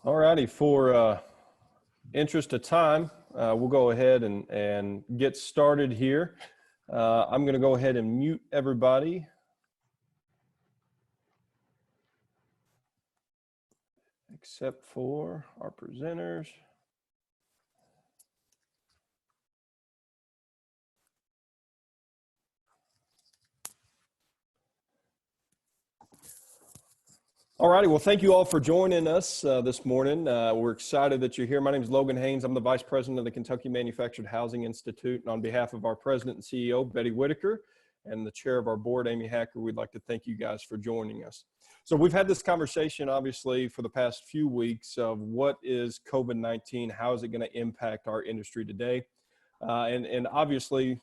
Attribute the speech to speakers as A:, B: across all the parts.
A: All righty, for interest of time, we'll go ahead and get started here. I'm going to go ahead and mute everybody. Except for our presenters. All righty, well, thank you all for joining us this morning. We're excited that you're here. My name is Logan Haynes. I'm the Vice President of the Kentucky Manufactured Housing Institute. And on behalf of our President and CEO, Betty Whitaker, and the Chair of our board, Amy Hacker, we'd like to thank you guys for joining us. So we've had this conversation, obviously, for the past few weeks of what is COVID-19, how is it going to impact our industry today? And obviously,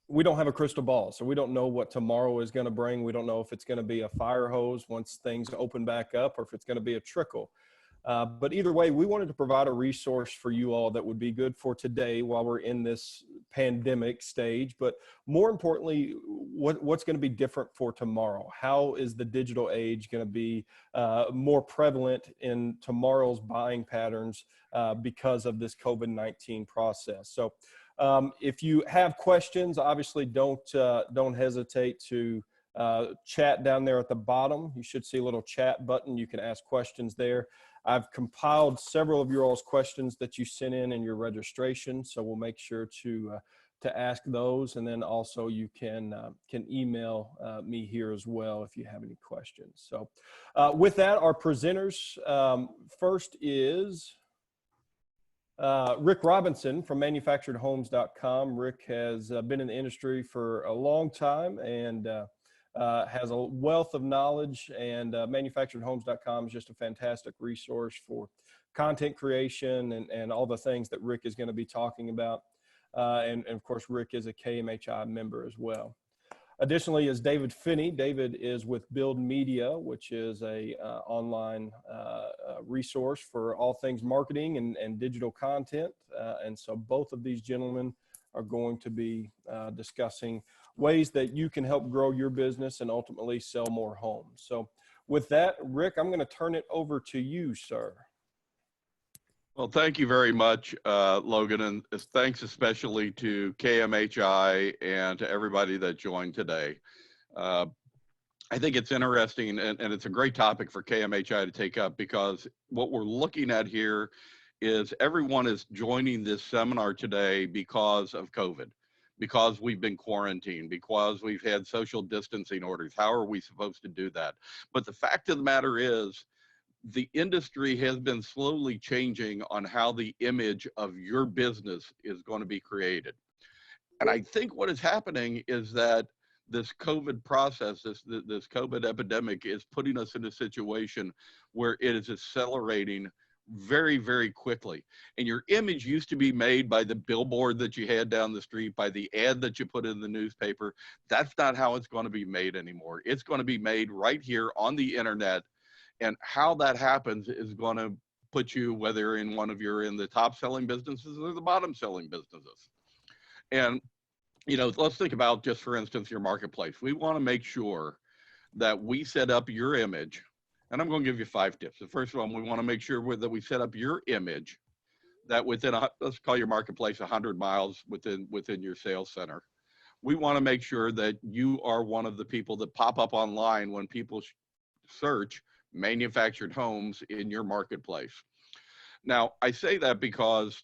A: we don't have a crystal ball, so we don't know what tomorrow is going to bring. We don't know if it's going to be a fire hose once things open back up or if it's going to be a trickle. But either way, we wanted to provide a resource for you all that would be good for today while we're in this pandemic stage. But more importantly, what's going to be different for tomorrow? How is the digital age going to be more prevalent in tomorrow's buying patterns because of this COVID-19 process? So if you have questions, obviously don't hesitate to chat down there at the bottom. You should see a little chat button. You can ask questions there. I've compiled several of your all's questions that you sent in your registration, so we'll make sure to ask those, and then also you can email me here as well if you have any questions. So with that, our presenters, first is Rick Robinson from manufacturedhomes.com. Rick has been in the industry for a long time and has a wealth of knowledge, and manufacturedhomes.com is just a fantastic resource for content creation and all the things that Rick is going to be talking about. And of course, Rick is a KMHI member as well. Additionally is David Finney. David is with BILD Media, which is a online resource for all things marketing and digital content. And so both of these gentlemen are going to be discussing ways that you can help grow your business and ultimately sell more homes. So with that, Rick, I'm going to turn it over to you, sir.
B: Well, thank you very much, Logan, and thanks especially to KMHI and to everybody that joined today. I think it's interesting, and it's a great topic for KMHI to take up, because what we're looking at here is everyone is joining this seminar today because of COVID, because we've been quarantined, because we've had social distancing orders. How are we supposed to do that? But the fact of the matter is, the industry has been slowly changing on how the image of your business is going to be created. And I think what is happening is that this COVID process, this COVID epidemic is putting us in a situation where it is accelerating very, very quickly. And your image used to be made by the billboard that you had down the street, by the ad that you put in the newspaper. That's not how it's going to be made anymore. It's going to be made right here on the internet. And how that happens is going to put you, whether you're in the top selling businesses or the bottom selling businesses. And, you know, let's think about, just for instance, your marketplace. We want to make sure that we set up your image. And I'm going to give you 5 tips. The first one, we want to make sure that we set up your image that within, let's call your marketplace 100 miles within your sales center. We want to make sure that you are one of the people that pop up online when people search manufactured homes in your marketplace. Now, I say that because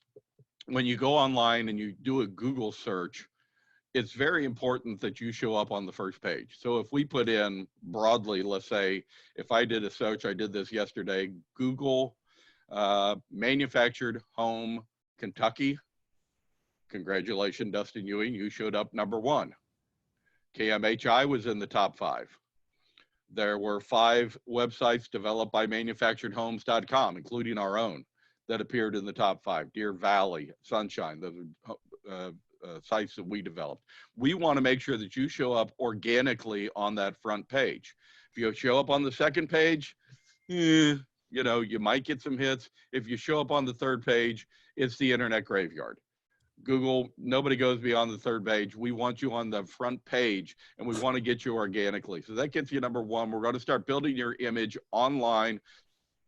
B: when you go online and you do a Google search, it's very important that you show up on the first page. So if we put in broadly, let's say, if I did a search, I did this yesterday, Google manufactured home Kentucky. Congratulations, Dustin Ewing, you showed up number 1. KMHI was in the top 5. There were 5 websites developed by manufacturedhomes.com, including our own, that appeared in the top 5. Deer Valley, Sunshine, those are sites that we developed. We want to make sure that you show up organically on that front page. If you show up on the second page, you know, you might get some hits. If you show up on the third page, it's the internet graveyard. Google, nobody goes beyond the third page. We want you on the front page, and we want to get you organically. So that gets you number 1. We're going to start building your image online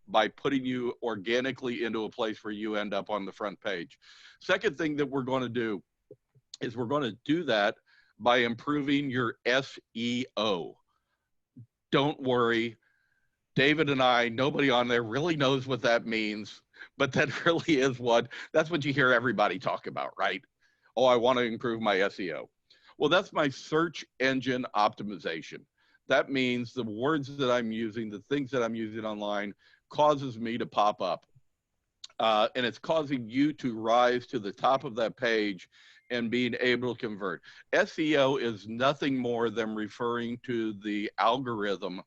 B: by putting you organically into a place where you end up on the front page. Second thing that we're going to do is we're going to do that by improving your SEO. Don't worry, David and I, nobody on there really knows what that means, but that really is that's what you hear everybody talk about, right? Oh, I want to improve my SEO. Well, that's my search engine optimization. That means the words that I'm using, the things that I'm using online causes me to pop up. And it's causing you to rise to the top of that page and being able to convert. SEO is nothing more than referring to the algorithm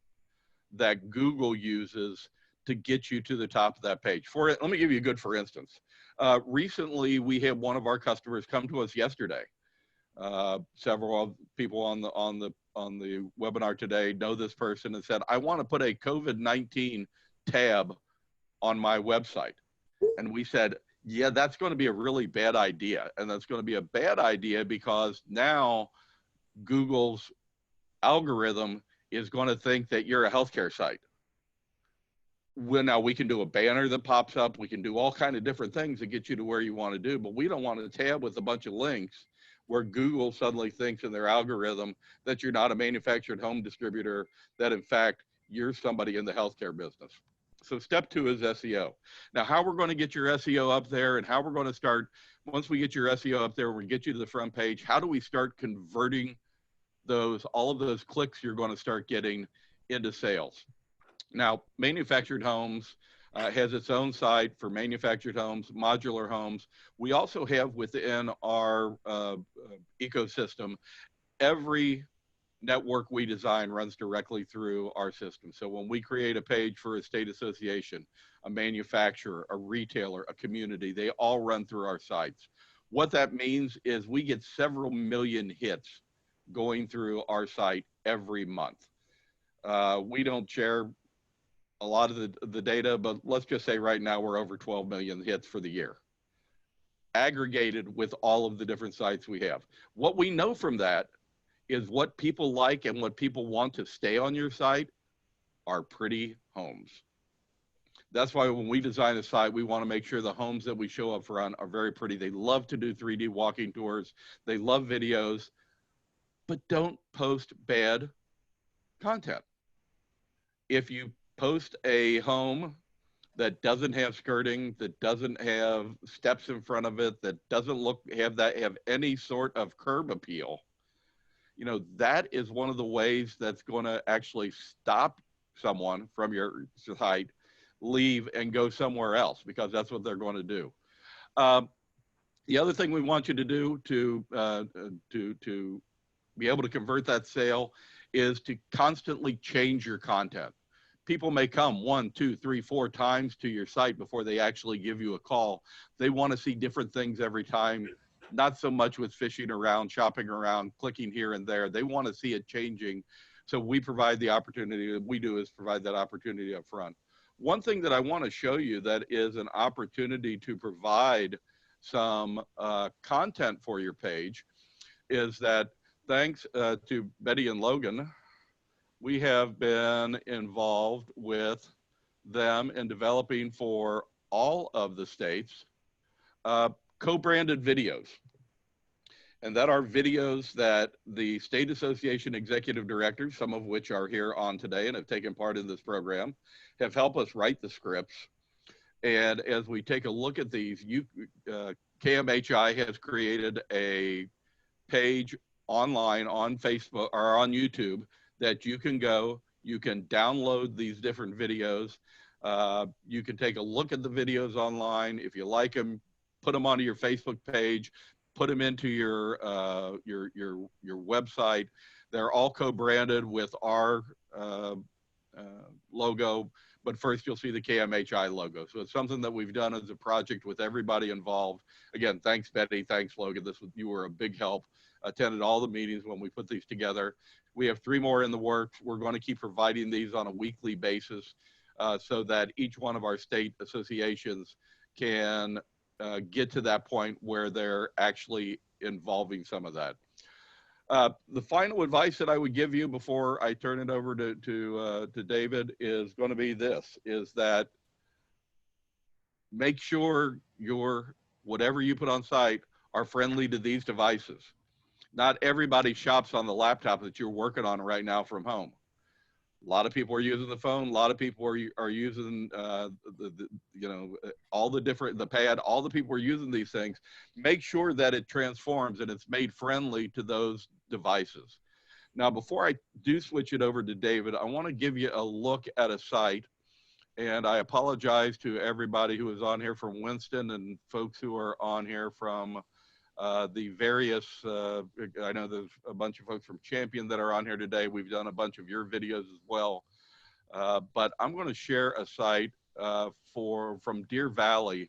B: that Google uses to get you to the top of that page. Let me give you a good for instance. Recently, we had one of our customers come to us yesterday. Several people on the webinar today know this person and said, I want to put a COVID-19 tab on my website. And we said, yeah, that's going to be a really bad idea. And that's going to be a bad idea because now Google's algorithm is going to think that you're a healthcare site. Well, now we can do a banner that pops up. We can do all kinds of different things to get you to where you want to do, but we don't want a tab with a bunch of links where Google suddenly thinks in their algorithm that you're not a manufactured home distributor, that in fact, you're somebody in the healthcare business. So step 2 is SEO. Now, how we're going to get your SEO up there and how we're going to start, once we get your SEO up there, we get you to the front page, how do we start converting all of those clicks you're going to start getting into sales? Now, manufactured homes has its own site for manufactured homes, modular homes. We also have within our ecosystem, every network we design runs directly through our system. So when we create a page for a state association, a manufacturer, a retailer, a community, they all run through our sites. What that means is we get several million hits going through our site every month. We don't share a lot of the data, but let's just say right now we're over 12 million hits for the year, aggregated with all of the different sites we have. What we know from that is what people like and what people want to stay on your site are pretty homes. That's why when we design a site, we want to make sure the homes that we show up front are very pretty. They love to do 3D walking tours. They love videos, but don't post bad content. If you post a home that doesn't have skirting, that doesn't have steps in front of it, that doesn't have any sort of curb appeal, you know, that is one of the ways that's going to actually stop someone from your site, leave and go somewhere else, because that's what they're going to do. The other thing we want you to do to be able to convert that sale is to constantly change your content. People may come 1, 2, 3, 4 times to your site before they actually give you a call. They want to see different things every time, not so much with fishing around, shopping around, clicking here and there. They want to see it changing. So we provide the opportunity, that we do is provide that opportunity up front. One thing that I want to show you that is an opportunity to provide some content for your page is that thanks to Betty and Logan, we have been involved with them in developing for all of the states co-branded videos. And that are videos that the state association executive directors, some of which are here on today and have taken part in this program, have helped us write the scripts. And as we take a look at these, KMHI has created a page online on Facebook or on YouTube that you can go, you can download these different videos. You can take a look at the videos online. If you like them, put them onto your Facebook page, put them into your website. They're all co-branded with our logo, but first you'll see the KMHI logo. So it's something that we've done as a project with everybody involved. Again, thanks Betty, thanks Logan. You were a big help. Attended all the meetings when we put these together. We have 3 more in the works. We're going to keep providing these on a weekly basis so that each one of our state associations can get to that point where they're actually involving some of that. The final advice that I would give you before I turn it over to David is going to be this, is that make sure your whatever you put on site are friendly to these devices. Not everybody shops on the laptop that you're working on right now from home. A lot of people are using the phone. A lot of people are using all the different, the pad. All the people are using these things. Make sure that it transforms and it's made friendly to those devices. Now, before I do switch it over to David, I want to give you a look at a site. And I apologize to everybody who is on here from Winston and folks who are on here from the various, I know there's a bunch of folks from Champion that are on here today. We've done a bunch of your videos as well. But I'm going to share a site from Deer Valley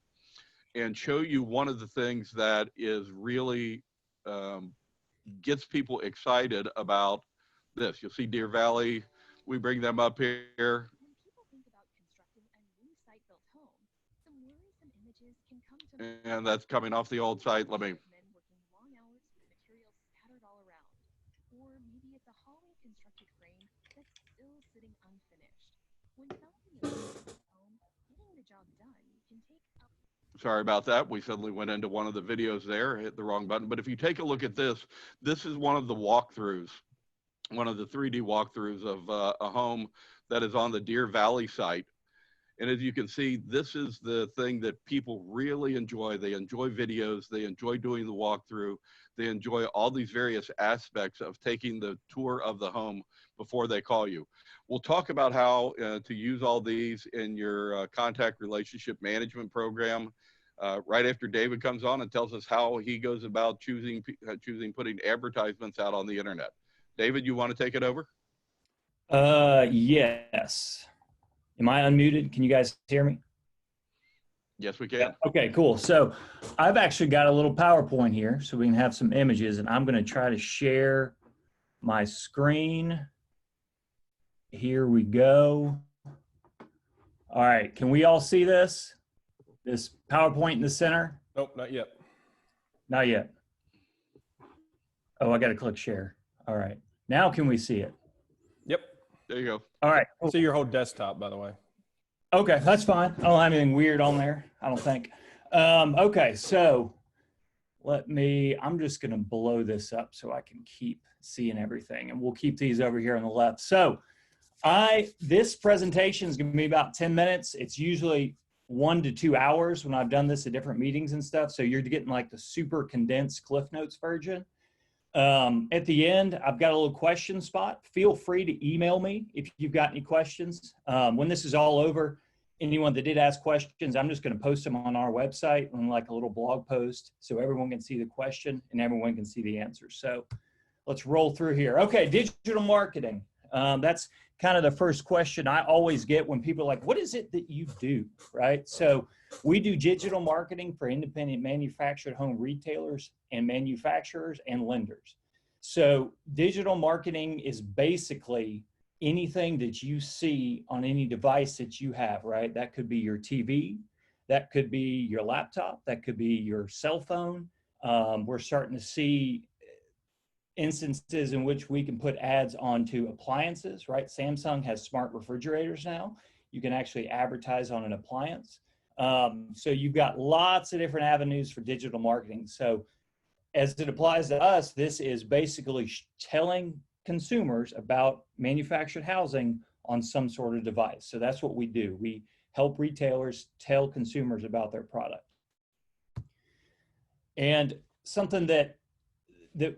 B: and show you one of the things that is really gets people excited about this. You'll see Deer Valley. We bring them up here. And that's coming off the old site. Let me. Sorry about that. We suddenly went into one of the videos there, hit the wrong button. But if you take a look at this, this is one of the walkthroughs, one of the 3D walkthroughs of a home that is on the Deer Valley site. And as you can see, this is the thing that people really enjoy. They enjoy videos. They enjoy doing the walkthrough. They enjoy all these various aspects of taking the tour of the home before they call you. We'll talk about how to use all these in your contact relationship management program right after David comes on and tells us how he goes about choosing putting advertisements out on the internet. David, you want to take it over?
C: Yes. Am I unmuted? Can you guys hear me?
B: Yes, we can.
C: Yeah. Okay, cool. So I've actually got a little PowerPoint here so we can have some images, and I'm going to try to share my screen. Here we go. All right. Can we all see this? This PowerPoint in the center?
A: Nope, not yet.
C: Not yet. Oh, I got to click share. All right. Now can we see it?
A: Yep.
B: There you go.
C: All right.
A: Cool. See your whole desktop, by the way.
C: Okay, that's fine. I don't have anything weird on there, I don't think. Okay, so I'm just going to blow this up so I can keep seeing everything, and we'll keep these over here on the left. So this presentation is going to be about 10 minutes. It's usually 1 to 2 hours when I've done this at different meetings and stuff. So you're getting like the super condensed Cliff Notes version. At the end, I've got a little question spot. Feel free to email me if you've got any questions. When this is all over, anyone that did ask questions, I'm just going to post them on our website on like a little blog post so everyone can see the question and everyone can see the answer. So let's roll through here. Okay, digital marketing. That's kind of the first question I always get when people are like, what is it that you do, right? So we do digital marketing for independent manufactured home retailers and manufacturers and lenders. So digital marketing is basically anything that you see on any device that you have, right? That could be your TV, that could be your laptop, that could be your cell phone. We're starting to see instances in which we can put ads onto appliances, right? Samsung has smart refrigerators now. You can actually advertise on an appliance. So you've got lots of different avenues for digital marketing. So as it applies to us, this is basically telling consumers about manufactured housing on some sort of device. So that's what we do. We help retailers tell consumers about their product. And something that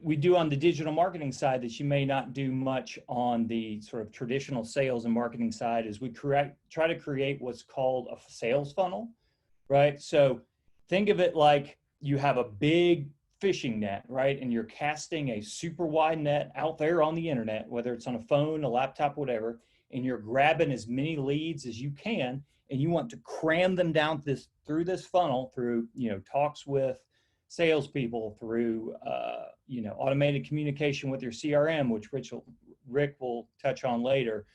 C: we do on the digital marketing side that you may not do much on the sort of traditional sales and marketing side is we try to create what's called a sales funnel, right? So think of it like you have a big fishing net, right? And you're casting a super wide net out there on the internet, whether it's on a phone, a laptop, whatever, and you're grabbing as many leads as you can, and you want to cram them down through this funnel through, talks with salespeople, through, automated communication with your CRM, which Rick will touch on later,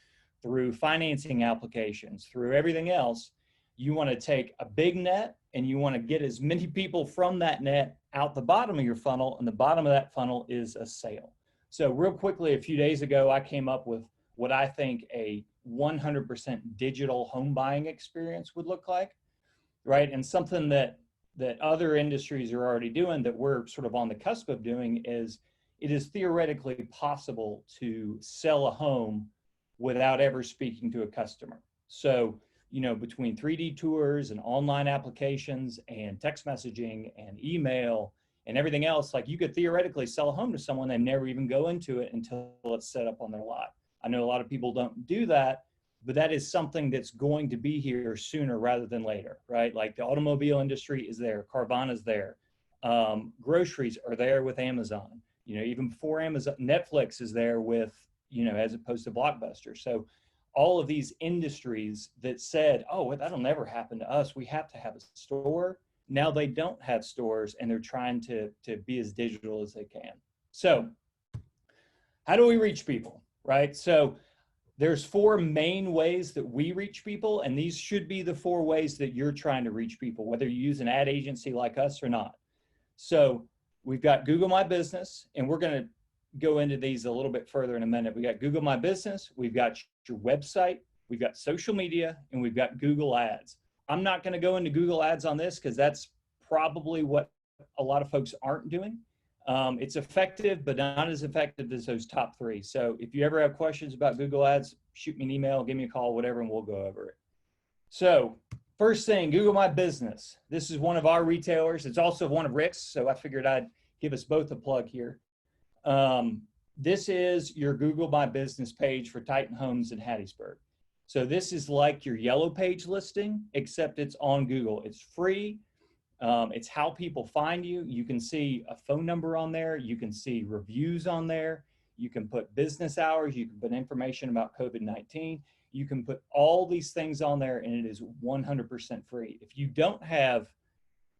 C: through financing applications, through everything else. You want to take a big net and you want to get as many people from that net out the bottom of your funnel, and the bottom of that funnel is a sale. So real quickly, a few days ago, I came up with what I think a 100% digital home buying experience would look like. right? And something that other industries are already doing that we're sort of on the cusp of doing is it is theoretically possible to sell a home without ever speaking to a customer. So, you know, between 3D tours and online applications and text messaging and email and everything else, like you could theoretically sell a home to someone and never even go into it until it's set up on their lot. I know a lot of people don't do that, but that is something that's going to be here sooner rather than later, right? Like the automobile industry is there, Carvana's there, groceries are there with Amazon. You know, even before Amazon, Netflix is there with, you know, as opposed to Blockbuster. So all of these industries that said, oh, that'll never happen to us, we have to have a store. Now they don't have stores and they're trying to be as digital as they can. So how do we reach people, right? So there's 4 main ways that we reach people, and these should be the 4 ways that you're trying to reach people, whether you use an ad agency like us or not. So we've got Google My Business, and we're going to go into these a little bit further in a minute. We got Google My Business, we've got your website, we've got social media, and we've got Google Ads. I'm not going to go into Google Ads on this because that's probably what a lot of folks aren't doing. It's effective, but not as effective as those top 3. So if you ever have questions about Google Ads, shoot me an email, give me a call, whatever, and we'll go over it. So first thing, Google My Business. This is one of our retailers. It's also one of Rick's, so I figured I'd give us both a plug here. This is your Google My Business page for Titan Homes in Hattiesburg. So this is like your yellow page listing, except it's on Google. It's free. It's how people find you. You can see a phone number on there. You can see reviews on there. You can put business hours. You can put information about COVID-19. You can put all these things on there, and it is 100% free. If you don't have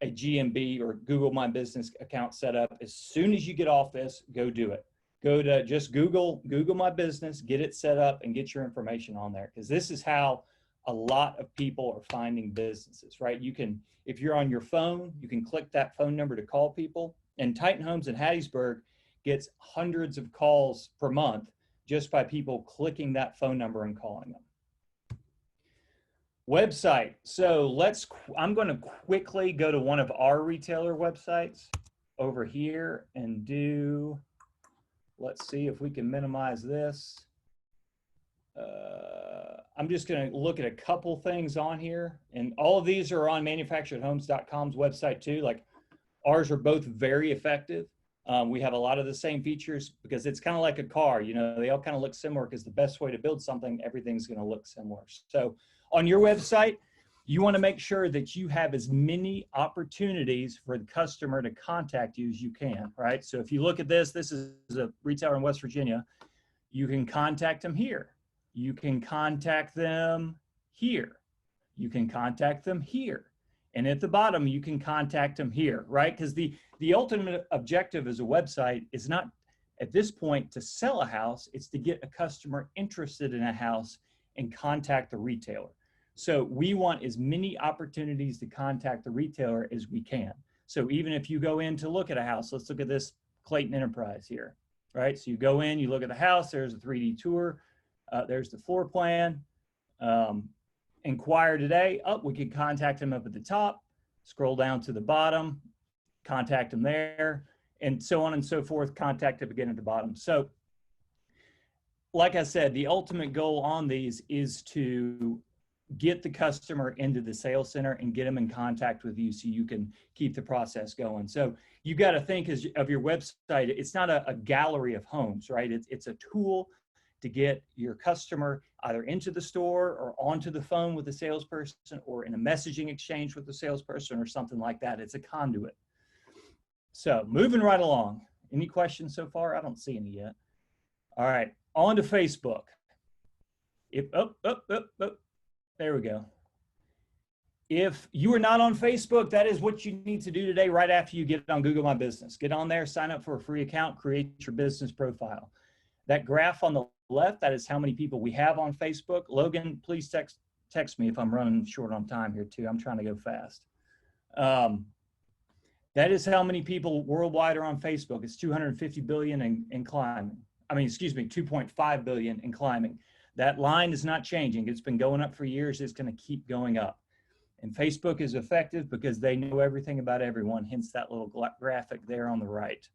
C: a GMB or Google My Business account set up, as soon as you get off this, go do it. Go to just Google My Business, get it set up, and get your information on there, because this is how a lot of people are finding businesses, right? You can, if you're on your phone, you can click that phone number to call people. And Titan Homes in Hattiesburg gets hundreds of calls per month just by people clicking that phone number and calling them. Website. So I'm going to quickly go to one of our retailer websites over here and do, let's see if we can minimize this. I'm just going to look at a couple things on here, and all of these are on manufacturedhomes.com's website too. Like ours are both very effective. We have a lot of the same features because it's kind of like a car, you know, they all kind of look similar because the best way to build something, everything's going to look similar. So on your website, you want to make sure that you have as many opportunities for the customer to contact you as you can, right? So if you look at this, this is a retailer in West Virginia. You can contact them here. You can contact them here. You can contact them here. And at the bottom, you can contact them here, right? Because the ultimate objective as a website is not at this point to sell a house, it's to get a customer interested in a house and contact the retailer. So we want as many opportunities to contact the retailer as we can. So even if you go in to look at a house, let's look at this Clayton Enterprise here, right? So you go in, you look at the house, there's a 3D tour, there's the floor plan. Inquire today, we can contact them up at the top, scroll down to the bottom, contact them there, and so on and so forth, contact them again at the bottom. So like I said, the ultimate goal on these is to get the customer into the sales center and get them in contact with you so you can keep the process going. So you got to think of your website, it's not a gallery of homes, right? It's a tool to get your customer either into the store or onto the phone with the salesperson or in a messaging exchange with the salesperson or something like that. It's a conduit. So moving right along. Any questions so far? I don't see any yet. All right, on to Facebook. There we go. If you are not on Facebook, that is what you need to do today right after you get on Google My Business. Get on there, sign up for a free account, create your business profile. That graph on the left, that is how many people we have on Facebook. Logan, please text me if I'm running short on time here too. I'm trying to go fast. That is how many people worldwide are on Facebook. It's 250 billion and climbing. I mean, excuse me, 2.5 billion and climbing. That line is not changing. It's been going up for years. It's going to keep going up. And Facebook is effective because they know everything about everyone, hence that little graphic there on the right.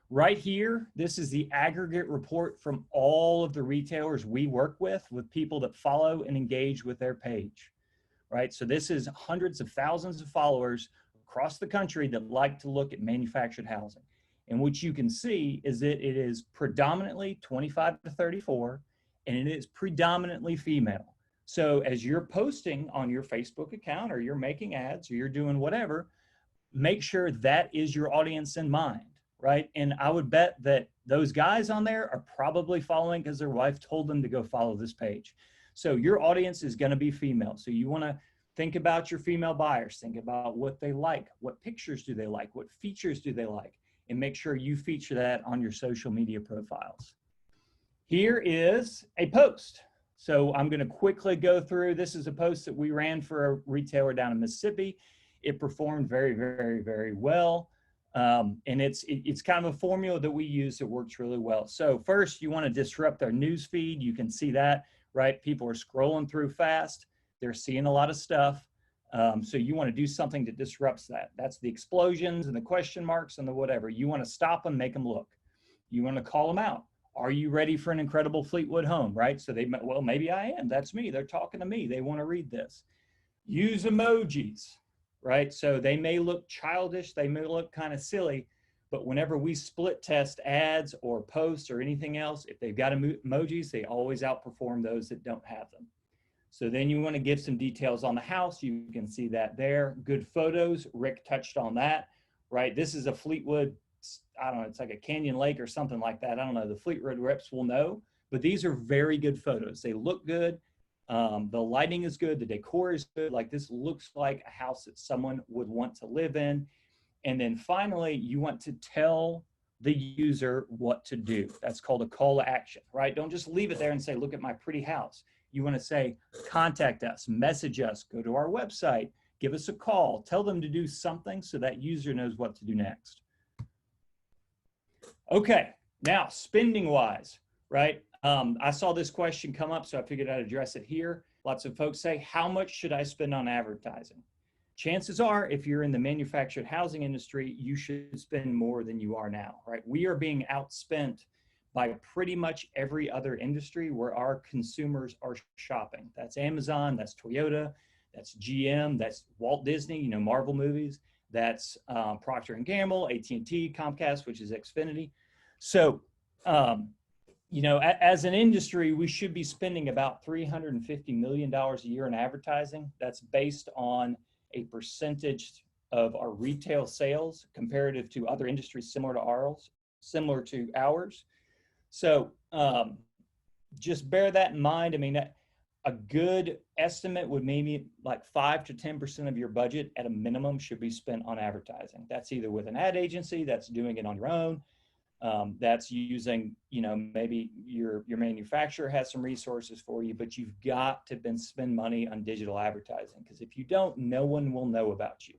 C: Right here, this is the aggregate report from all of the retailers we work with people that follow and engage with their page, right? So this is hundreds of thousands of followers across the country that like to look at manufactured housing. And what you can see is that it is predominantly 25 to 34, and it is predominantly female. So as you're posting on your Facebook account, or you're making ads, or you're doing whatever, make sure that is your audience in mind, right? And I would bet that those guys on there are probably following because their wife told them to go follow this page. So your audience is going to be female. So you want to think about your female buyers, think about what they like, what pictures do they like, what features do they like, and make sure you feature that on your social media profiles. Here is a post. So I'm going to quickly go through. This is a post that we ran for a retailer down in Mississippi. It performed very, very, very well. And it's kind of a formula that we use that works really well. So first, you want to disrupt their news feed. You can see that, right? People are scrolling through fast. They're seeing a lot of stuff. So you want to do something that disrupts that. That's the explosions and the question marks and the whatever. You want to stop them, make them look. You want to call them out. Are you ready for an incredible Fleetwood home, right? So they, well, maybe I am. That's me. They're talking to me. They want to read this. Use emojis, right? So they may look childish. They may look kind of silly, but whenever we split test ads or posts or anything else, if they've got emojis, they always outperform those that don't have them. So then you want to give some details on the house. You can see that there. Good photos. Rick touched on that, right? This is a Fleetwood, I don't know, it's like a Canyon Lake or something like that. I don't know. The Fleetwood reps will know, but these are very good photos. They look good. The lighting is good. The decor is good. Like, this looks like a house that someone would want to live in. And then finally, you want to tell the user what to do. That's called a call to action, right? Don't just leave it there and say, look at my pretty house. You want to say, contact us, message us, go to our website, give us a call, tell them to do something so that user knows what to do next. Okay, now spending wise, right? I saw this question come up, so I figured I'd address it here. Lots of folks say, how much should I spend on advertising? Chances are, if you're in the manufactured housing industry, you should spend more than you are now, right? We are being outspent by pretty much every other industry where our consumers are shopping. That's Amazon, that's Toyota, that's GM, that's Walt Disney, you know, Marvel movies, that's Procter & Gamble, AT&T, Comcast, which is Xfinity. So, you know, as an industry, we should be spending about $350 million a year in advertising. That's based on a percentage of our retail sales comparative to other industries similar to ours. So just bear that in mind. I mean, a good estimate would maybe like 5 to 10% of your budget at a minimum should be spent on advertising. That's either with an ad agency, that's doing it on your own, that's using, you know, maybe your manufacturer has some resources for you, but you've got to spend money on digital advertising, because if you don't, no one will know about you,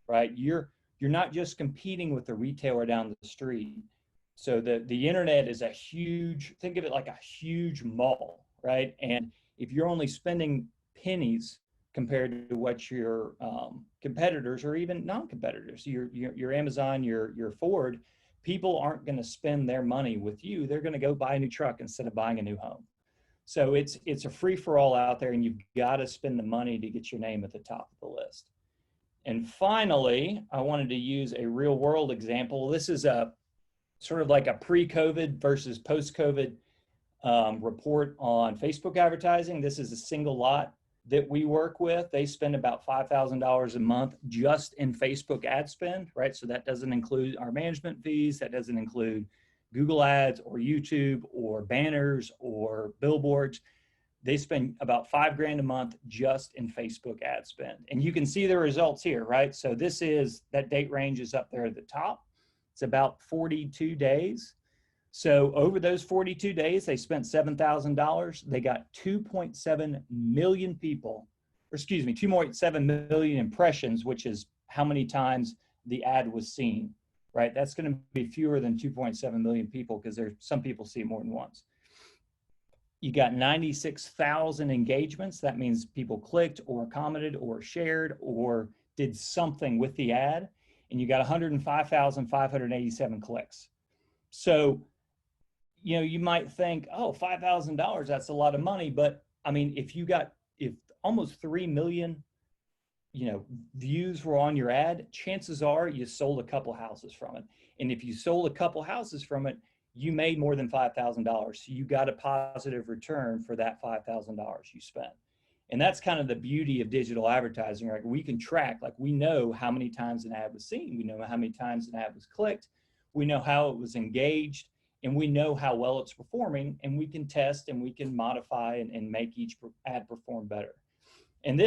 C: right? You're not just competing with the retailer down the street. So the internet is a huge, think of it like a huge mall, right? And if you're only spending pennies compared to what your competitors or even non-competitors, your Amazon, your Ford, people aren't going to spend their money with you. They're going to go buy a new truck instead of buying a new home. So it's a free-for-all out there, and you've got to spend the money to get your name at the top of the list. And finally, I wanted to use a real-world example. This is a sort of like a pre-COVID versus post-COVID report on Facebook advertising. This is a single lot that we work with. They spend about $5,000 a month just in Facebook ad spend, right? So that doesn't include our management fees. That doesn't include Google ads or YouTube or banners or billboards. They spend about $5,000 a month just in Facebook ad spend. And you can see the results here, right? So this is, that date range is up there at the top. It's about 42 days. So over those 42 days, they spent $7,000. They got 2.7 million people, or excuse me, 2.7 million impressions, which is how many times the ad was seen, right? That's going to be fewer than 2.7 million people, because some people see it more than once. You got 96,000 engagements. That means people clicked or commented or shared or did something with the ad. And you got 105,587 clicks. So, you know, you might think, oh, $5,000, that's a lot of money. But I mean, if almost 3 million, you know, views were on your ad, chances are you sold a couple houses from it. And if you sold a couple houses from it, you made more than $5,000. So you got a positive return for that $5,000 you spent. And that's kind of the beauty of digital advertising, right? We can track, like we know how many times an ad was seen. We know how many times an ad was clicked. We know how it was engaged, and we know how well it's performing, and we can test and we can modify and make each ad perform better. And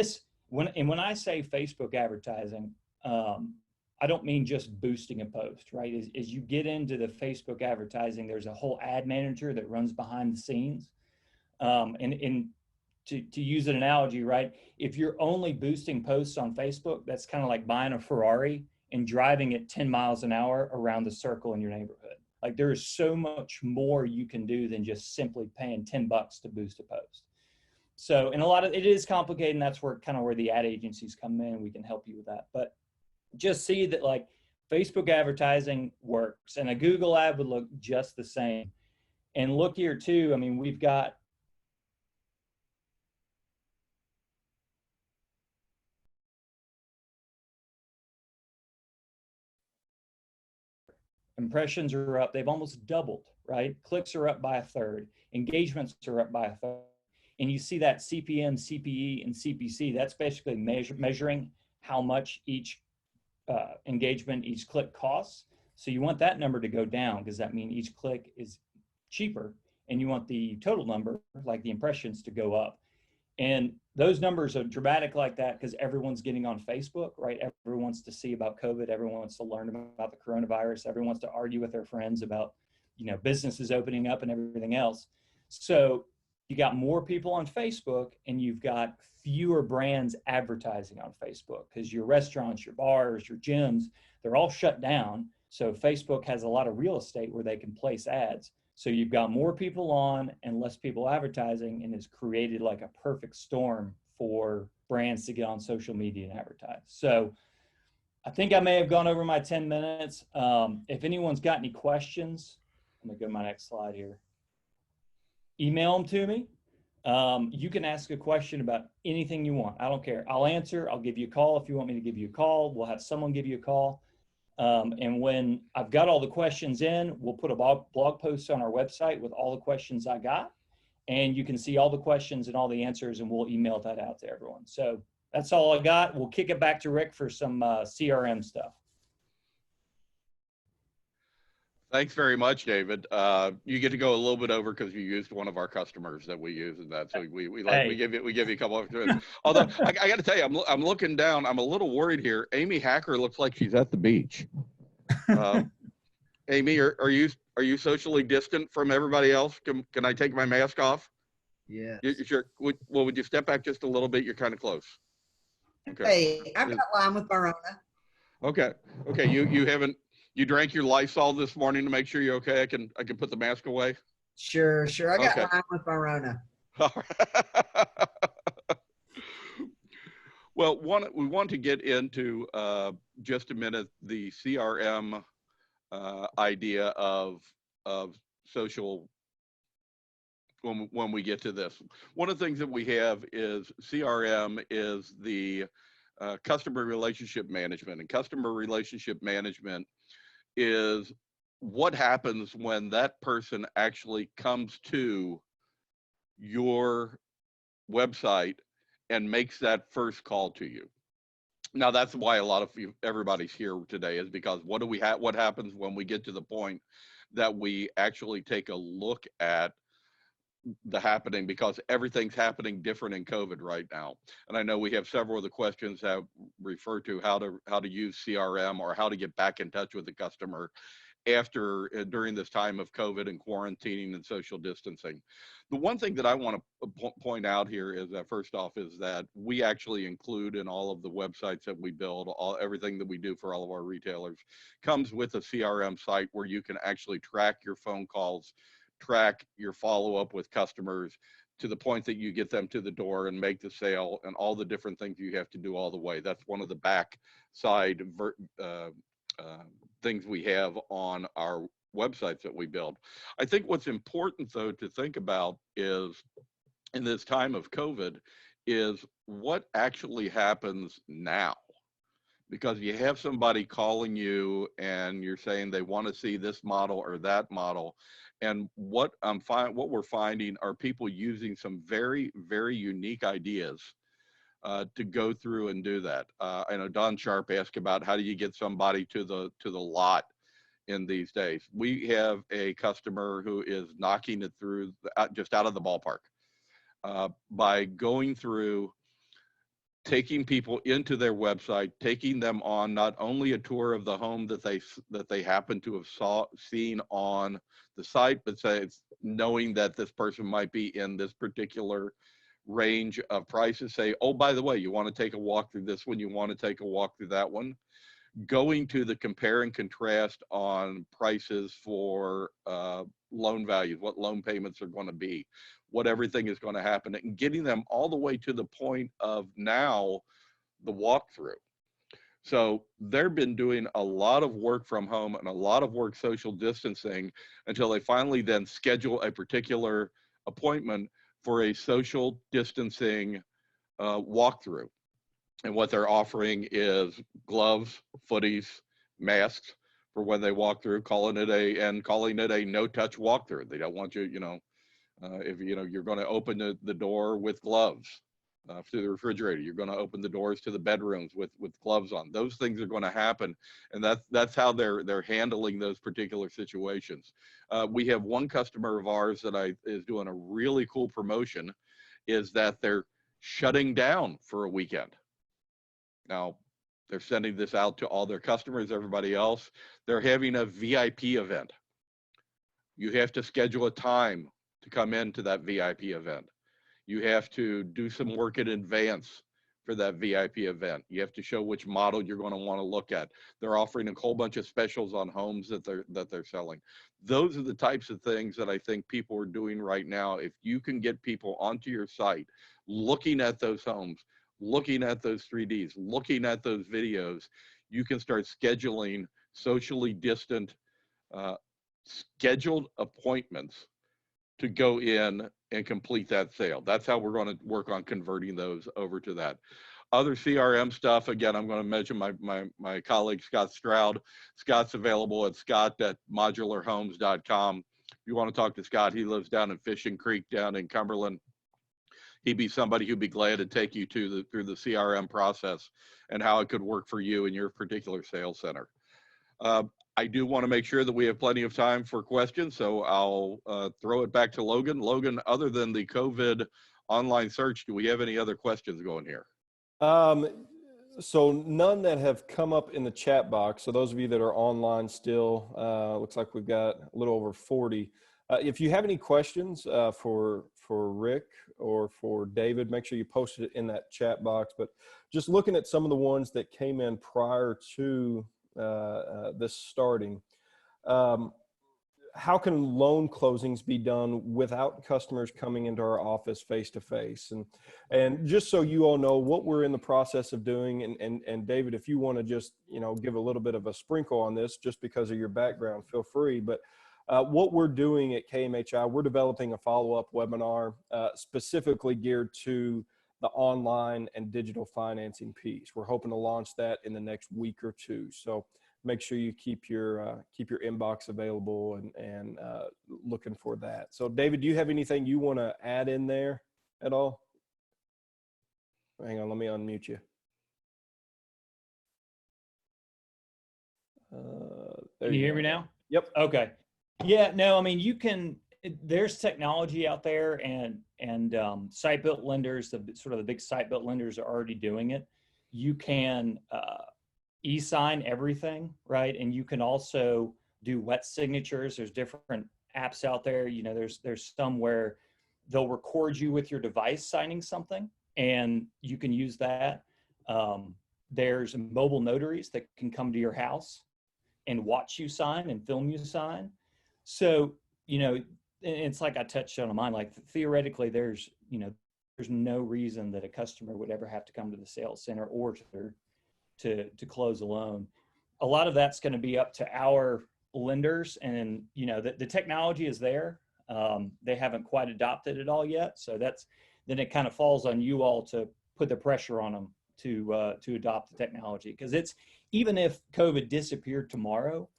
C: when I say Facebook advertising, I don't mean just boosting a post, right? As you get into the Facebook advertising, there's a whole ad manager that runs behind the scenes. And to use an analogy, right? If you're only boosting posts on Facebook, that's kind of like buying a Ferrari and driving at 10 miles an hour around the circle in your neighborhood. Like there is so much more you can do than just simply paying $10 to boost a post. So, and it is complicated, and that's where the ad agencies come in. We can help you with that. But just see that like Facebook advertising works, and a Google ad would look just the same. And look here too, I mean, we've got impressions are up, they've almost doubled, right? Clicks are up by a third, engagements are up by a third. And you see that CPM, CPE, and CPC, that's basically measuring how much each engagement, each click costs. So you want that number to go down because that means each click is cheaper, and you want the total number, like the impressions, to go up. And those numbers are dramatic like that because everyone's getting on Facebook, right? Everyone wants to see about COVID. Everyone wants to learn about the coronavirus. Everyone wants to argue with their friends about, you know, businesses opening up and everything else. So you got more people on Facebook, and you've got fewer brands advertising on Facebook because your restaurants, your bars, your gyms, they're all shut down. So Facebook has a lot of real estate where they can place ads. So you've got more people on and less people advertising, and it's created like a perfect storm for brands to get on social media and advertise. So I think I may have gone over my 10 minutes. If anyone's got any questions, I'm gonna go to my next slide here. Email them to me. You can ask a question about anything you want. I don't care. I'll answer. I'll give you a call if you want me to give you a call. We'll have someone give you a call. And when I've got all the questions in, we'll put a blog post on our website with all the questions I got. And you can see all the questions and all the answers, and we'll email that out to everyone. So that's all I got. We'll kick it back to Rick for some CRM stuff.
B: Thanks very much, David. You get to go a little bit over because you used one of our customers that we use in that. So we give you a couple of minutes. Although I got to tell you, I'm looking down. I'm a little worried here. Amy Hacker looks like she's at the beach. Amy, are you socially distant from everybody else? Can I take my mask off?
D: Yeah.
B: Sure. Would you step back just a little bit? You're kind of close.
D: Okay. Hey, I've got Lyme with Verona.
B: Okay. You drank your Lysol this morning to make sure you're okay. I can put the mask away.
D: Sure. I got Lyme with Verona.
B: All right. Well, we want to get into just a minute the CRM idea of social. When we get to this, one of the things that we have is CRM is the customer relationship management, and customer relationship management is what happens when that person actually comes to your website and makes that first call to you. Now, that's why everybody's here today, is because what happens when we get to the point that we actually take a look at the happening, because everything's happening different in COVID right now. And I know we have several of the questions that refer to how to use CRM or how to get back in touch with the customer during this time of COVID and quarantining and social distancing. The one thing that I want to point out here is that first off is that we actually include in all of the websites that we build, everything that we do for all of our retailers comes with a CRM site where you can actually track your phone calls, track your follow-up with customers to the point that you get them to the door and make the sale, and all the different things you have to do all the way. That's one of the backside things we have on our websites that we build. I think what's important though to think about is, in this time of COVID, is what actually happens now. Because you have somebody calling you and you're saying they want to see this model or that model, and what we're finding are people using some very, very unique ideas to go through and do that. I know Don Sharp asked about how do you get somebody to the lot in these days. We have a customer who is knocking it through just out of the ballpark by going through, taking people into their website, taking them on not only a tour of the home that they happen to have seen on the site, but knowing that this person might be in this particular range of prices. Say, oh, by the way, you want to take a walk through this one, you want to take a walk through that one. Going to the compare and contrast on prices for loan values, what loan payments are going to be, what everything is going to happen, and getting them all the way to the point of now the walkthrough. So they've been doing a lot of work from home and a lot of work social distancing until they finally then schedule a particular appointment for a social distancing walkthrough. And what they're offering is gloves, footies, masks for when they walk through, calling it a no-touch walkthrough. They don't want you, if you're going to open the door with gloves to the refrigerator, you're going to open the doors to the bedrooms with gloves on. Those things are going to happen, and that's how they're handling those particular situations. We have one customer of ours that is doing a really cool promotion, is that they're shutting down for a weekend. Now, they're sending this out to all their customers, everybody else. They're having a VIP event. You have to schedule a time to come into that VIP event. You have to do some work in advance for that VIP event. You have to show which model you're going to want to look at. They're offering a whole bunch of specials on homes that they're selling. Those are the types of things that I think people are doing right now. If you can get people onto your site, looking at those homes, looking at those 3Ds, looking at those videos, you can start scheduling socially distant, scheduled appointments to go in and complete that sale. That's how we're going to work on converting those over to that. Other CRM stuff, again, I'm going to mention my colleague, Scott Stroud. Scott's available at scott@modularhomes.com. If you want to talk to Scott, he lives down in Fishing Creek down in Cumberland. He'd be somebody who'd be glad to take you through the CRM process and how it could work for you in your particular sales center. I do want to make sure that we have plenty of time for questions, so I'll throw it back to Logan. Logan, other than the COVID online search, do we have any other questions going here?
A: So none that have come up in the chat box. So those of you that are online still, looks like we've got a little over 40. If you have any questions for Rick or for David, make sure you post it in that chat box. But just looking at some of the ones that came in prior to this starting, how can loan closings be done without customers coming into our office face to face? And just so you all know what we're in the process of doing, and David, if you want to just give a little bit of a sprinkle on this, just because of your background, feel free. But what we're doing at KMHI, we're developing a follow-up webinar specifically geared to the online and digital financing piece. We're hoping to launch that in the next week or two. So make sure you keep your inbox available and looking for that. So David, do you have anything you want to add in there at all? Hang on, let me unmute you.
C: Can you hear me now?
A: Yep.
C: Okay. Yeah, no, I mean, there's technology out there, and site built lenders, sort of the big site built lenders are already doing it. You can e-sign everything, right? And you can also do wet signatures. There's different apps out there. There's some where they'll record you with your device signing something, and you can use that. There's mobile notaries that can come to your house and watch you sign and film you sign. So, it's like I touched on mine, like theoretically there's no reason that a customer would ever have to come to the sales center or to close a loan. A lot of that's going to be up to our lenders, and the technology is there. They haven't quite adopted it all yet. So then it kind of falls on you all to put the pressure on them to adopt the technology. Because even if COVID disappeared tomorrow,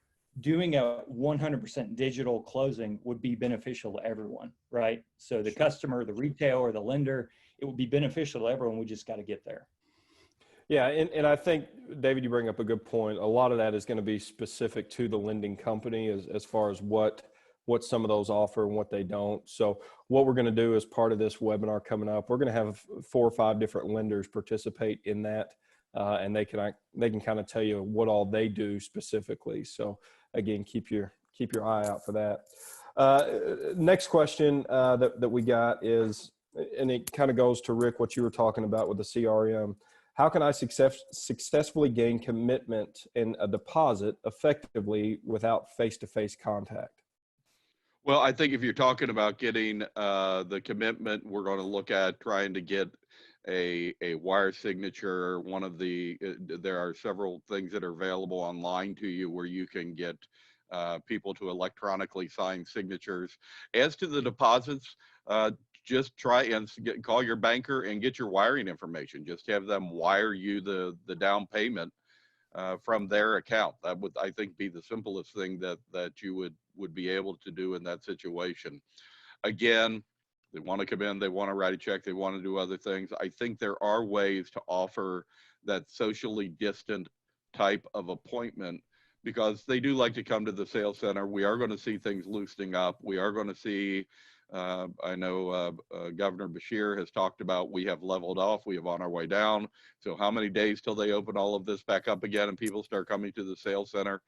C: doing a 100% digital closing would be beneficial to everyone, right? So the customer, the retailer, the lender, it would be beneficial to everyone. We just got to get there.
A: Yeah, and I think, David, you bring up a good point. A lot of that is going to be specific to the lending company as far as what some of those offer and what they don't. So what we're going to do as part of this webinar coming up, we're going to have 4 or 5 different lenders participate in that, and they can kind of tell you what all they do specifically. So again, keep your eye out for that. Next question that we got is, and it kind of goes to Rick, what you were talking about with the CRM. How can I successfully gain commitment and a deposit effectively without face-to-face contact?
B: Well, I think if you're talking about getting the commitment, we're going to look at trying to get a wire signature. There are several things that are available online to you where you can get people to electronically sign signatures. As to the deposits, just try and call your banker and get your wiring information. Just have them wire you the down payment from their account. That would, I think, be the simplest thing that you would be able to do in that situation. Again, they want to come in, they want to write a check, they want to do other things. I think there are ways to offer that socially distant type of appointment, because they do like to come to the sales center. We are going to see things loosening up. We are going to see, I know Governor Beshear has talked about, we have leveled off, we have on our way down. So how many days till they open all of this back up again and people start coming to the sales center?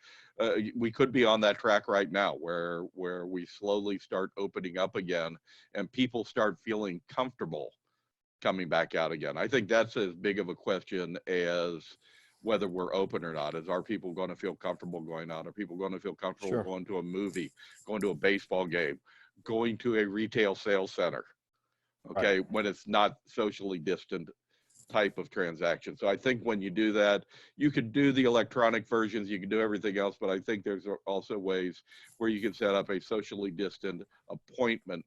B: We could be on that track right now where we slowly start opening up again and people start feeling comfortable coming back out again. I think that's as big of a question as whether we're open or not. Is, are people going to feel comfortable going out? Are people going to feel comfortable going to a movie, going to a baseball game, going to a retail sales center, okay, when it's not socially distant type of transaction? So I think when you do that, you could do the electronic versions, you can do everything else, but I think there's also ways where you can set up a socially distant appointment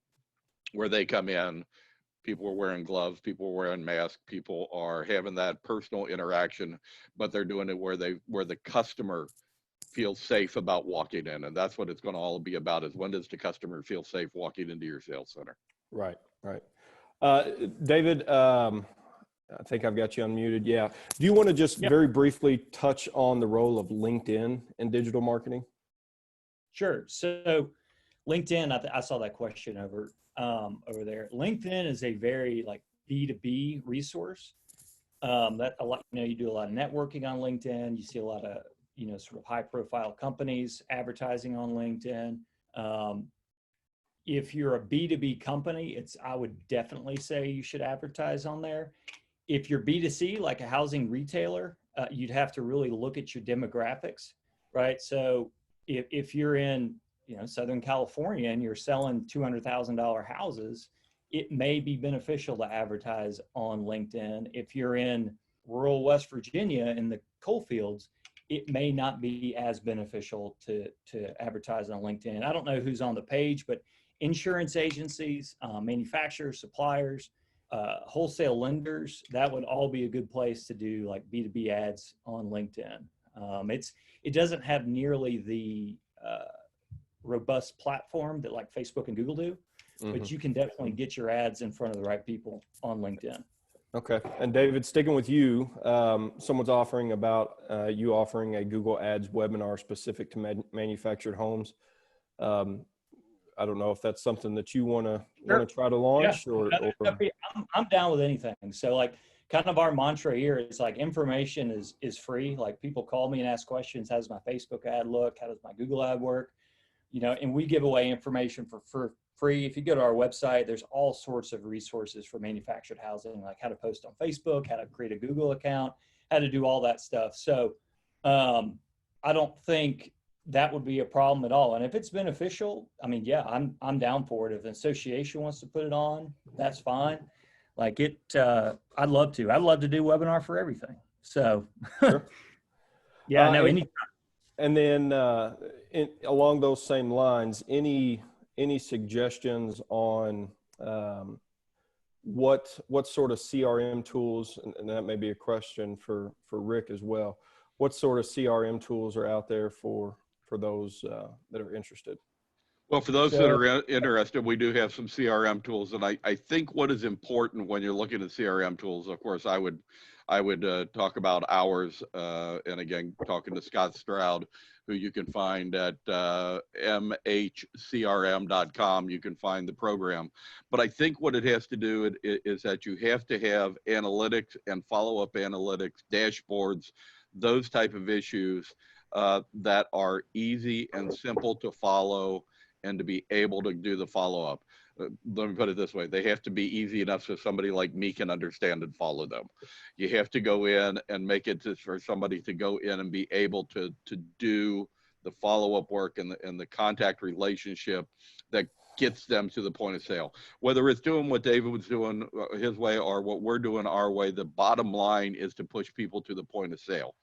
B: where they come in, people are wearing gloves, people are wearing masks, people are having that personal interaction, but they're doing it where the customer feels safe about walking in. And that's what it's going to all be about, is when does the customer feel safe walking into your sales center?
A: Right. David, I think I've got you unmuted. Yeah. Do you want to just very briefly touch on the role of LinkedIn in digital marketing?
C: Sure. So LinkedIn, I saw that question over there. LinkedIn is a very B2B resource. That a lot, you do a lot of networking on LinkedIn. You see a lot of, sort of high profile companies advertising on LinkedIn. If you're a B2B company, I would definitely say you should advertise on there. If you're B2C, like a housing retailer, you'd have to really look at your demographics, right? So if you're in, Southern California and you're selling $200,000 houses, it may be beneficial to advertise on LinkedIn. If you're in rural West Virginia in the coal fields, it may not be as beneficial to advertise on LinkedIn. I don't know who's on the page, but insurance agencies, manufacturers, suppliers, wholesale lenders, that would all be a good place to do like B2B ads on LinkedIn. It doesn't have nearly the robust platform that like Facebook and Google do, but you can definitely get your ads in front of the right people on LinkedIn.
A: Okay. And David, sticking with you, someone's offering about you offering a Google Ads webinar specific to manufactured homes. I don't know if that's something that you want to try to launch.
C: I'm down with anything. So kind of our mantra here is information is free. Like people call me and ask questions. How does my Facebook ad look? How does my Google ad work? And we give away information for free. If you go to our website, there's all sorts of resources for manufactured housing, like how to post on Facebook, how to create a Google account, how to do all that stuff. So I don't think that would be a problem at all. And if it's beneficial, I mean, yeah, I'm down for it. If an association wants to put it on, that's fine. Like I'd love to. I'd love to do webinar for everything. So,
A: Sure.
C: yeah, no, any.
A: And then along those same lines, any suggestions on what sort of CRM tools, and that may be a question for Rick as well, what sort of CRM tools are out there for those that are interested?
B: Well, for those that are interested, we do have some CRM tools, and I think what is important when you're looking at CRM tools, of course, I would talk about ours, and again, talking to Scott Stroud, who you can find at mhcrm.com. You can find the program. But I think what it has to do is that you have to have analytics and follow-up analytics, dashboards, those type of issues that are easy and simple to follow and to be able to do the follow-up. Let me put it this way. They have to be easy enough so somebody like me can understand and follow them. You have to go in and make it just for somebody to go in and be able to do the follow-up work and the contact relationship that gets them to the point of sale. Whether it's doing what David was doing his way or what we're doing our way, the bottom line is to push people to the point of sale.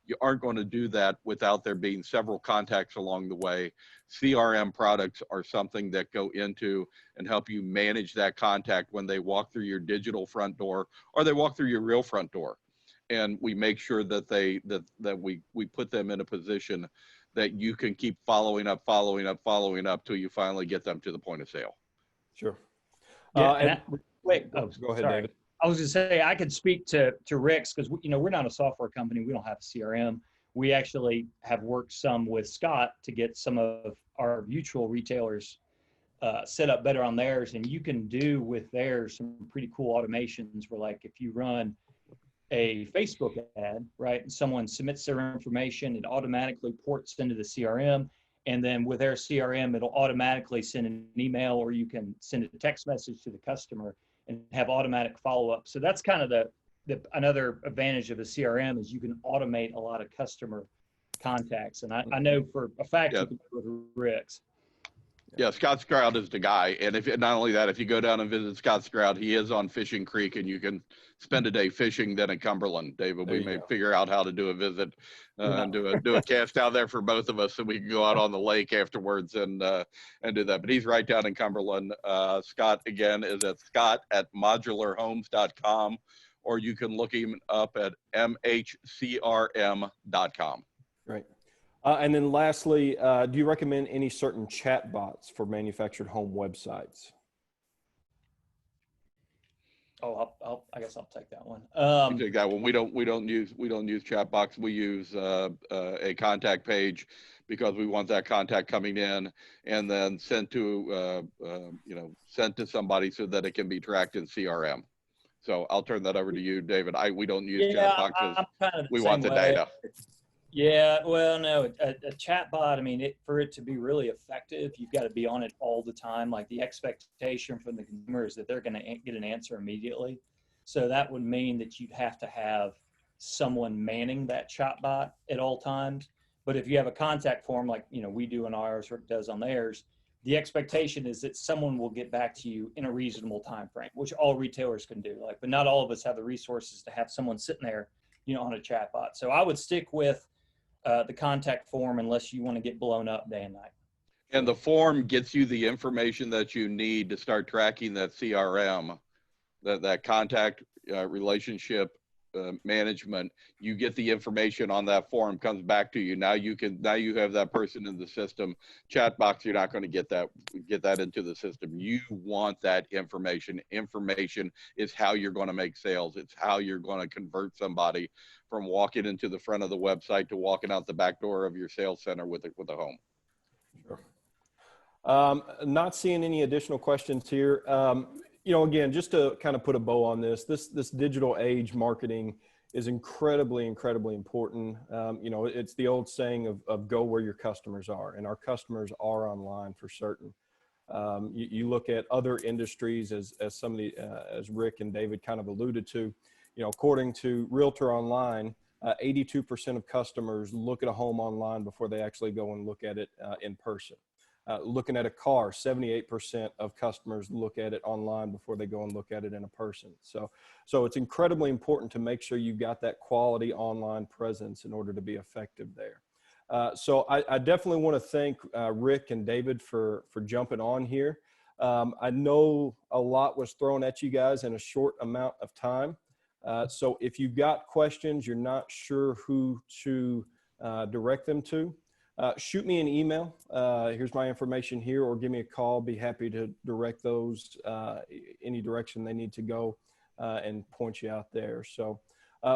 B: You aren't going to do that without there being several contacts along the way. CRM products are something that go into and help you manage that contact when they walk through your digital front door or they walk through your real front door. And we make sure that we put them in a position that you can keep following up till you finally get them to the point of sale.
C: Sure. Yeah, wait,
A: go ahead,
C: sorry.
A: David.
C: I was gonna say I could speak to Rick's because we're not a software company. We don't have a CRM. We actually have worked some with Scott to get some of our mutual retailers set up better on theirs, and you can do with theirs some pretty cool automations where, like, if you run a Facebook ad, right, and someone submits their information, it automatically ports into the CRM, and then with their CRM, it'll automatically send an email, or you can send a text message to the customer and have automatic follow-up. So that's kind of another advantage of a CRM is you can automate a lot of customer contacts. And I know for a fact you can do it with Rick's.
B: Yeah, Scott Stroud is the guy. And not only that, if you go down and visit Scott Stroud, he is on Fishing Creek, and you can spend a day fishing then in Cumberland. David, we may figure out how to do a visit and do a cast down there for both of us, so we can go out on the lake afterwards and do that. But he's right down in Cumberland. Scott, again, is at scott@modularhomes.com, or you can look him up at mhcrm.com.
A: Right. And then lastly, do you recommend any certain chat bots for manufactured home websites?
C: Oh, I guess I'll take that one.
B: You take that one. We don't use chat box. We use a contact page because we want that contact coming in and then sent to somebody so that it can be tracked in CRM. So I'll turn that over to you, David. We don't use chat boxes. We want the data.
C: Yeah, well, no, a chat bot, I mean, for it to be really effective, you've got to be on it all the time. Like, the expectation from the consumer is that they're going to get an answer immediately. So that would mean that you'd have to have someone manning that chat bot at all times. But if you have a contact form like, we do in ours, Rick does on theirs, the expectation is that someone will get back to you in a reasonable time frame, which all retailers can do. But not all of us have the resources to have someone sitting there, on a chat bot. So I would stick with the contact form unless you want to get blown up day and night.
B: And the form gets you the information that you need to start tracking that CRM, that contact relationship management. You get the information on that form, comes back to you. Now you have that person in the system. Chat box, you're not going to get that into the system. You want that information. Information is how you're going to make sales. It's how you're going to convert somebody from walking into the front of the website to walking out the back door of your sales center with a home.
A: Sure. Not seeing any additional questions here. Again, just to kind of put a bow on this digital age marketing is incredibly, incredibly important. It's the old saying of go where your customers are, and our customers are online for certain. You look at other industries as some of the, as Rick and David kind of alluded to, according to Realtor Online, 82% of customers look at a home online before they actually go and look at it in person. Looking at a car, 78% of customers look at it online before they go and look at it in a person. So it's incredibly important to make sure you've got that quality online presence in order to be effective there. So I definitely want to thank Rick and David for jumping on here. I know a lot was thrown at you guys in a short amount of time. So if you've got questions, you're not sure who to direct them to, shoot me an email. Here's my information here, or give me a call. Be happy to direct those any direction they need to go and point you out there. So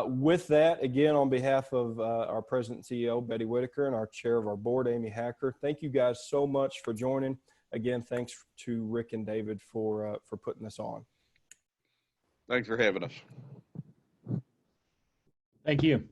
A: with that, again, on behalf of our President and CEO, Betty Whitaker, and our Chair of our board, Amy Hacker, thank you guys so much for joining. Again, thanks to Rick and David for putting this on.
B: Thanks for having us.
C: Thank you.